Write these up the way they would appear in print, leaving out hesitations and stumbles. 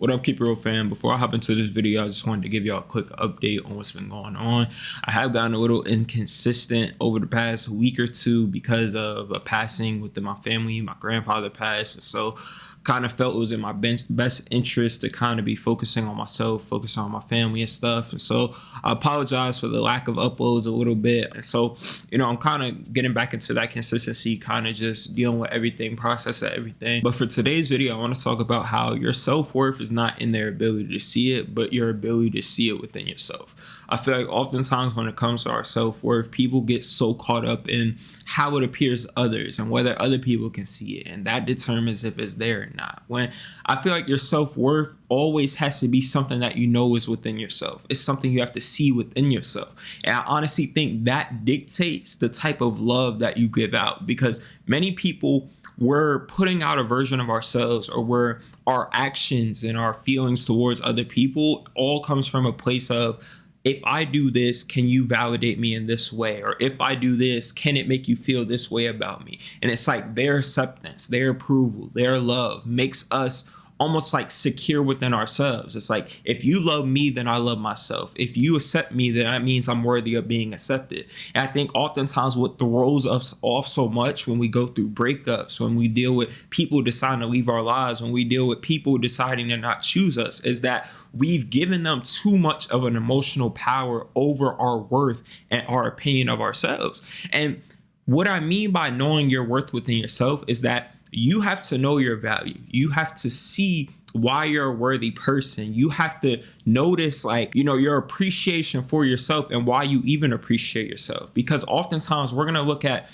What up, Keep It Real fam? Before I hop into this video, I just wanted to give y'all a quick update on what's been going on. I have gotten a little inconsistent over the past week or two because of a passing within my family. My grandfather passed, and so kind of felt it was in my best interest to kind of be focusing on myself, focusing on my family and stuff. And so I apologize for the lack of uploads a little bit. And so, I'm kind of getting back into that consistency, kind of just dealing with everything, processing everything. But for today's video, I want to talk about how your self-worth is not in their ability to see it, but your ability to see it within yourself. I feel like oftentimes when it comes to our self-worth, people get so caught up in how it appears to others and whether other people can see it. And that determines if it's there or not. When I feel like your self-worth always has to be something that you know is within yourself. It's something you have to see within yourself. And I honestly think that dictates the type of love that you give out, because many people, we're putting out a version of ourselves, or where our actions and our feelings towards other people all comes from a place of, if I do this, can you validate me in this way? Or if I do this, can it make you feel this way about me? And it's like their acceptance, their approval, their love makes us almost like secure within ourselves. It's like, if you love me, then I love myself. If you accept me, then that means I'm worthy of being accepted. And I think oftentimes what throws us off so much when we go through breakups, when we deal with people deciding to leave our lives, when we deal with people deciding to not choose us, is that we've given them too much of an emotional power over our worth and our opinion of ourselves. And what I mean by knowing your worth within yourself is that you have to know your value. You have to see why you're a worthy person. You have to notice your appreciation for yourself and why you even appreciate yourself. Because oftentimes we're going to look at,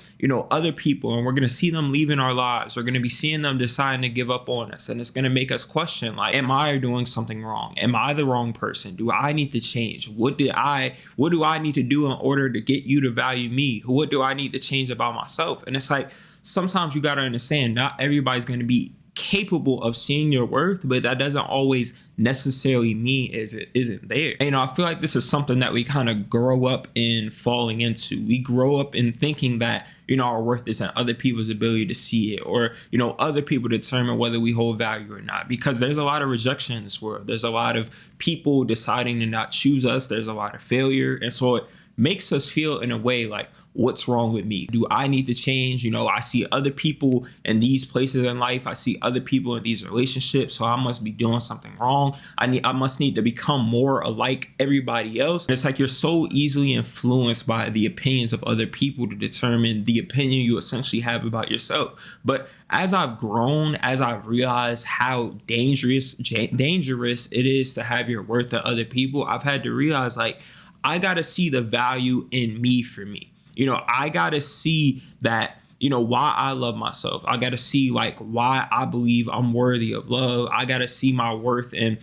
other people, and we're going to see them leaving our lives. We're going to be seeing them deciding to give up on us. And it's going to make us question, am I doing something wrong? Am I the wrong person? Do I need to change? What do I need to do in order to get you to value me? What do I need to change about myself? And it's like, sometimes you got to understand, not everybody's going to be capable of seeing your worth, but that doesn't always necessarily mean it isn't there. And, I feel like this is something that we kind of grow up in falling into. We grow up in thinking that, our worth is in other people's ability to see it, or, other people determine whether we hold value or not, because there's a lot of rejection in this world. There's a lot of people deciding to not choose us. There's a lot of failure. And so it makes us feel in a way like, what's wrong with me? Do I need to change? I see other people in these places in life. I see other people in these relationships. So I must be doing something wrong. I must need to become more alike everybody else. And it's like you're so easily influenced by the opinions of other people to determine the opinion you essentially have about yourself. But as I've grown, as I've realized how dangerous it is to have your worth to other people, I've had to realize, I got to see the value in me for me. I got to see that, why I love myself. I got to see why I believe I'm worthy of love. I got to see my worth and,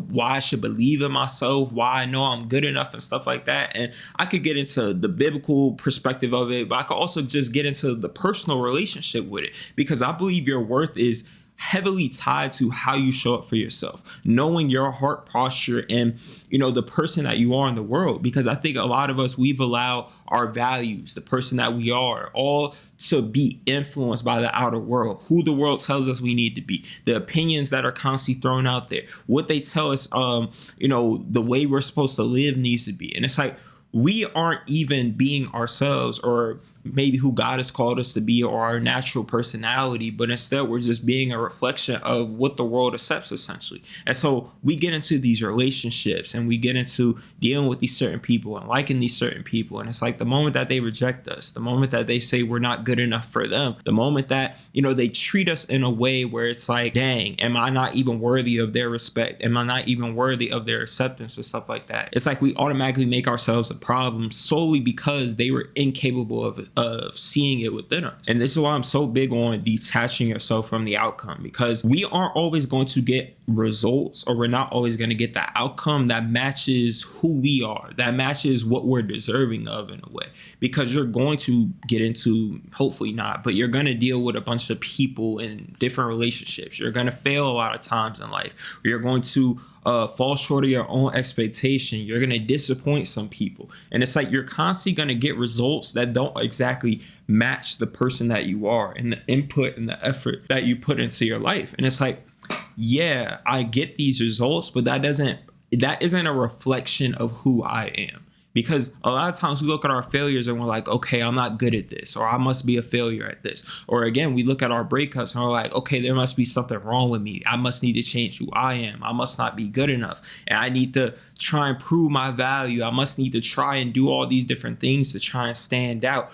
why I should believe in myself, why I know I'm good enough and stuff like that. And I could get into the biblical perspective of it, but I could also just get into the personal relationship with it, because I believe your worth is heavily tied to how you show up for yourself, knowing your heart posture and, the person that you are in the world. Because I think a lot of us, we've allowed our values, the person that we are, all to be influenced by the outer world, who the world tells us we need to be, the opinions that are constantly thrown out there, what they tell us, the way we're supposed to live needs to be. And it's like, we aren't even being ourselves, or maybe who God has called us to be, or our natural personality, but instead we're just being a reflection of what the world accepts, essentially. And so we get into these relationships and we get into dealing with these certain people and liking these certain people. And it's like the moment that they reject us, the moment that they say we're not good enough for them, the moment that, they treat us in a way where it's like, dang, am I not even worthy of their respect? Am I not even worthy of their acceptance and stuff like that? It's like we automatically make ourselves a problem solely because they were incapable of seeing it within us. And this is why I'm so big on detaching yourself from the outcome, because we aren't always going to get results, or we're not always going to get the outcome that matches who we are, that matches what we're deserving of in a way. Because you're going to get into, hopefully not, but you're going to deal with a bunch of people in different relationships. You're going to fail a lot of times in life. You're going to fall short of your own expectation. You're going to disappoint some people. And it's like you're constantly going to get results that don't exactly match the person that you are and the input and the effort that you put into your life. And it's like, yeah, I get these results, but that isn't a reflection of who I am. Because a lot of times we look at our failures and we're like, okay, I'm not good at this, or I must be a failure at this. Or again, we look at our breakups and we're like, okay, there must be something wrong with me. I must need to change who I am. I must not be good enough. And I need to try and prove my value. I must need to try and do all these different things to try and stand out.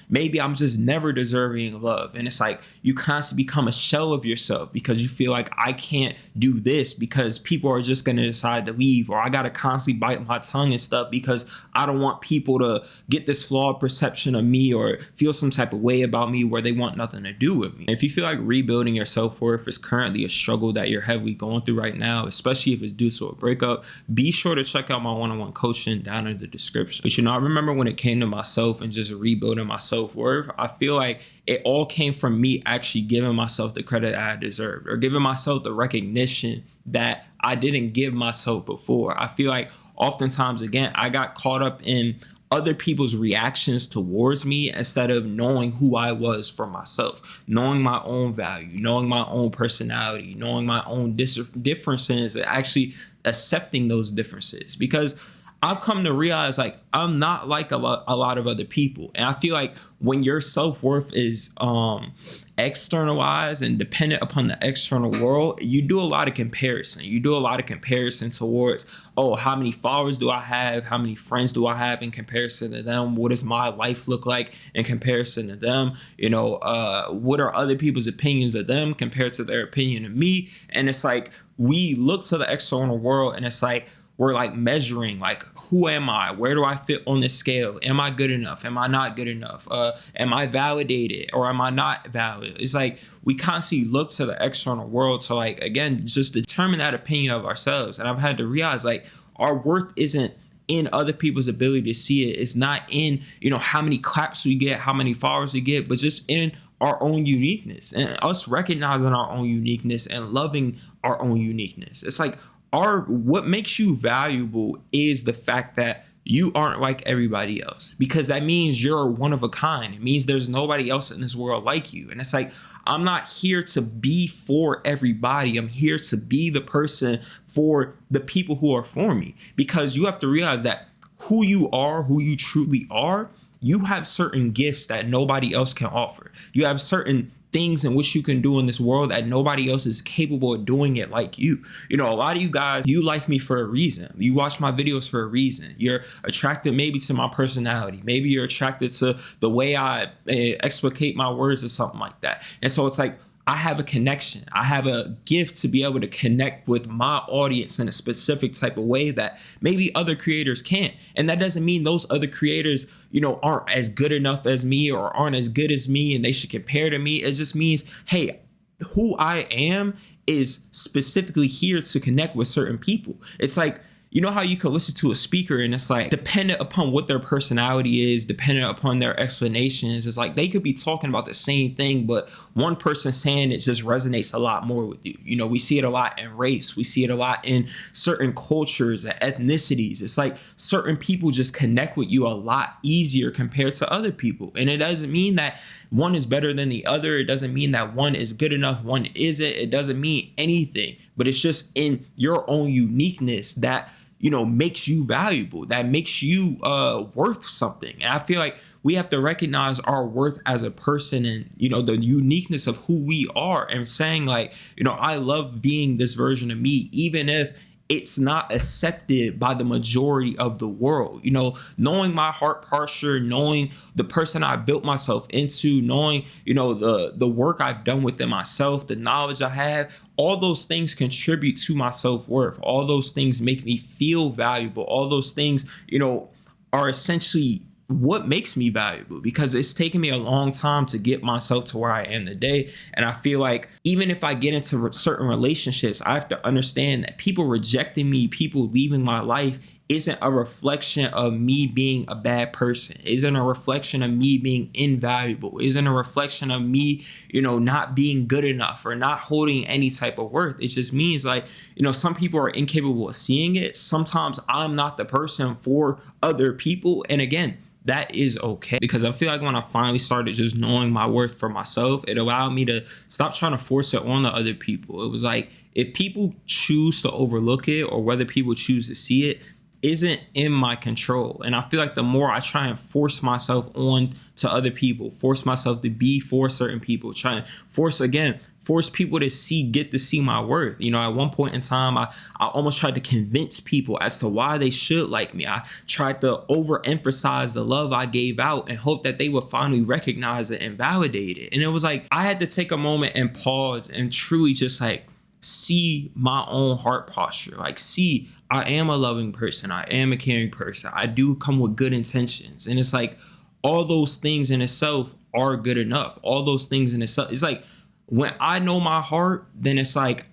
Maybe I'm just never deserving of love. And it's like you constantly become a shell of yourself because you feel like I can't do this because people are just going to decide to leave, or I got to constantly bite my tongue and stuff because I don't want people to get this flawed perception of me or feel some type of way about me where they want nothing to do with me. If you feel like rebuilding your self-worth is currently a struggle that you're heavily going through right now, especially if it's due to a breakup, be sure to check out my one-on-one coaching down in the description. But I remember when it came to myself and just rebuilding my self-worth, I feel like it all came from me actually giving myself the credit I deserved, or giving myself the recognition that I didn't give myself before. I feel like oftentimes, again, I got caught up in other people's reactions towards me instead of knowing who I was for myself, knowing my own value, knowing my own personality, knowing my own differences, and actually accepting those differences. Because I've come to realize like I'm not like a lot of other people. And I feel like when your self-worth is externalized and dependent upon the external world, you do a lot of comparison. You do a lot of comparison towards, oh, how many followers do I have? How many friends do I have in comparison to them? What does my life look like in comparison to them? What are other people's opinions of them compared to their opinion of me? And it's like we look to the external world and it's like, we're like measuring, like, who am I? Where do I fit on this scale? Am I good enough? Am I not good enough? Am I validated or am I not valid? It's like we constantly look to the external world to, like, again, just determine that opinion of ourselves. And I've had to realize, like, our worth isn't in other people's ability to see it. It's not in, how many claps we get, how many followers we get, but just in our own uniqueness and us recognizing our own uniqueness and loving our own uniqueness. It's like, what makes you valuable is the fact that you aren't like everybody else, because that means you're one of a kind. It means there's nobody else in this world like you. And it's like, I'm not here to be for everybody. I'm here to be the person for the people who are for me, because you have to realize that who you are, who you truly are, you have certain gifts that nobody else can offer. You have certain things in which you can do in this world that nobody else is capable of doing it like you. A lot of you guys, you like me for a reason. You watch my videos for a reason. You're attracted maybe to my personality. Maybe you're attracted to the way I explicate my words or something like that. And so it's like, I have a connection. I have a gift to be able to connect with my audience in a specific type of way that maybe other creators can't. And that doesn't mean those other creators, aren't as good enough as me or aren't as good as me and they should compare to me. It just means, hey, who I am is specifically here to connect with certain people. It's like, how you can listen to a speaker and it's like, dependent upon what their personality is, dependent upon their explanations, it's like they could be talking about the same thing, but one person saying it just resonates a lot more with you. We see it a lot in race. We see it a lot in certain cultures and ethnicities. It's like certain people just connect with you a lot easier compared to other people. And it doesn't mean that one is better than the other. It doesn't mean that one is good enough, one isn't. It doesn't mean anything, but it's just in your own uniqueness that makes you valuable, that makes you worth something. And I feel like we have to recognize our worth as a person and, the uniqueness of who we are, and saying like, I love being this version of me, even if it's not accepted by the majority of the world. Knowing my heart posture, knowing the person I built myself into, knowing, the work I've done within myself, the knowledge I have, all those things contribute to my self-worth. All those things make me feel valuable. All those things, are essentially what makes me valuable, because it's taken me a long time to get myself to where I am today. And I feel like even if I get into certain relationships, I have to understand that people rejecting me, people leaving my life isn't a reflection of me being a bad person, isn't a reflection of me being invaluable, isn't a reflection of me, not being good enough or not holding any type of worth. It just means like, some people are incapable of seeing it. Sometimes I'm not the person for other people. And again, that is okay, because I feel like when I finally started just knowing my worth for myself, it allowed me to stop trying to force it on to other people. It was like, if people choose to overlook it or whether people choose to see it isn't in my control. And I feel like the more I try and force myself on to other people, force myself to be for certain people, try and force people to get to see my worth. At one point in time, I almost tried to convince people as to why they should like me. I tried to overemphasize the love I gave out and hope that they would finally recognize it and validate it. And it was like, I had to take a moment and pause and truly just like see my own heart posture. Like, see, I am a loving person. I am a caring person. I do come with good intentions. And it's like, all those things in itself are good enough. All those things in itself. It's like, when I know my heart, then it's like,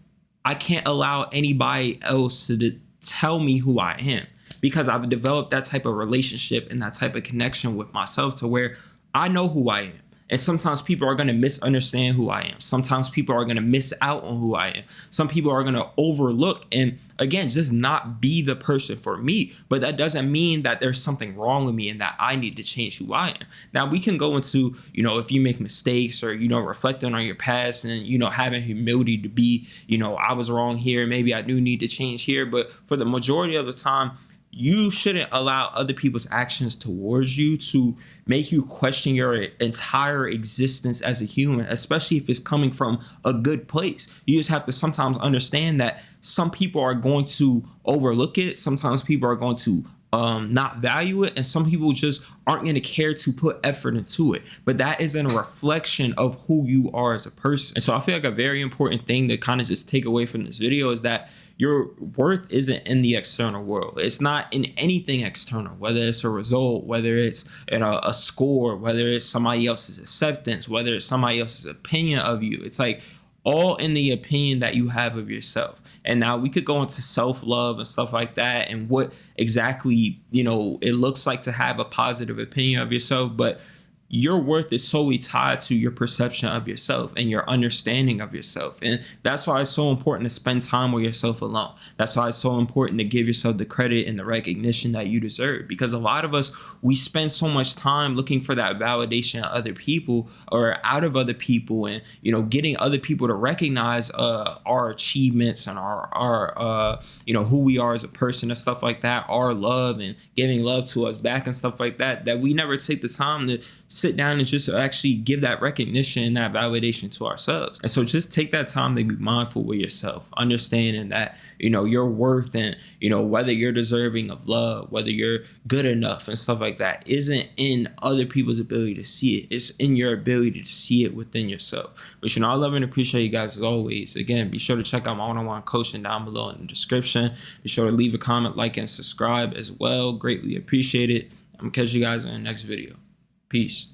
I can't allow anybody else to tell me who I am, because I've developed that type of relationship and that type of connection with myself to where I know who I am. And sometimes people are going to misunderstand who I am. Sometimes people are going to miss out on who I am. Some people are going to overlook and, again, just not be the person for me. But that doesn't mean that there's something wrong with me and that I need to change who I am. Now, we can go into, if you make mistakes or, reflecting on your past and, having humility to be, I was wrong here. Maybe I do need to change here. But for the majority of the time, you shouldn't allow other people's actions towards you to make you question your entire existence as a human, especially if it's coming from a good place. You just have to sometimes understand that some people are going to overlook it. Sometimes people are going to not value it, and some people just aren't going to care to put effort into it. But that isn't a reflection of who you are as a person. And so I feel like a very important thing to kind of just take away from this video is that your worth isn't in the external world. It's not in anything external, whether it's a result, whether it's a score, whether it's somebody else's acceptance, whether it's somebody else's opinion of you. It's like all in the opinion that you have of yourself. And now we could go into self-love and stuff like that and what exactly, it looks like to have a positive opinion of yourself. But your worth is solely tied to your perception of yourself and your understanding of yourself. And that's why it's so important to spend time with yourself alone. That's why it's so important to give yourself the credit and the recognition that you deserve. Because a lot of us, we spend so much time looking for that validation of other people or out of other people and, getting other people to recognize our achievements and our who we are as a person and stuff like that, our love and giving love to us back and stuff like that, that we never take the time to sit down and just actually give that recognition and that validation to ourselves. And so just take that time to be mindful with yourself, understanding that, your worth and, whether you're deserving of love, whether you're good enough and stuff like that isn't in other people's ability to see it. It's in your ability to see it within yourself. But, I love and appreciate you guys as always. Again, be sure to check out my one-on-one coaching down below in the description. Be sure to leave a comment, like, and subscribe as well. Greatly appreciate it. I'm gonna catch you guys in the next video. Peace.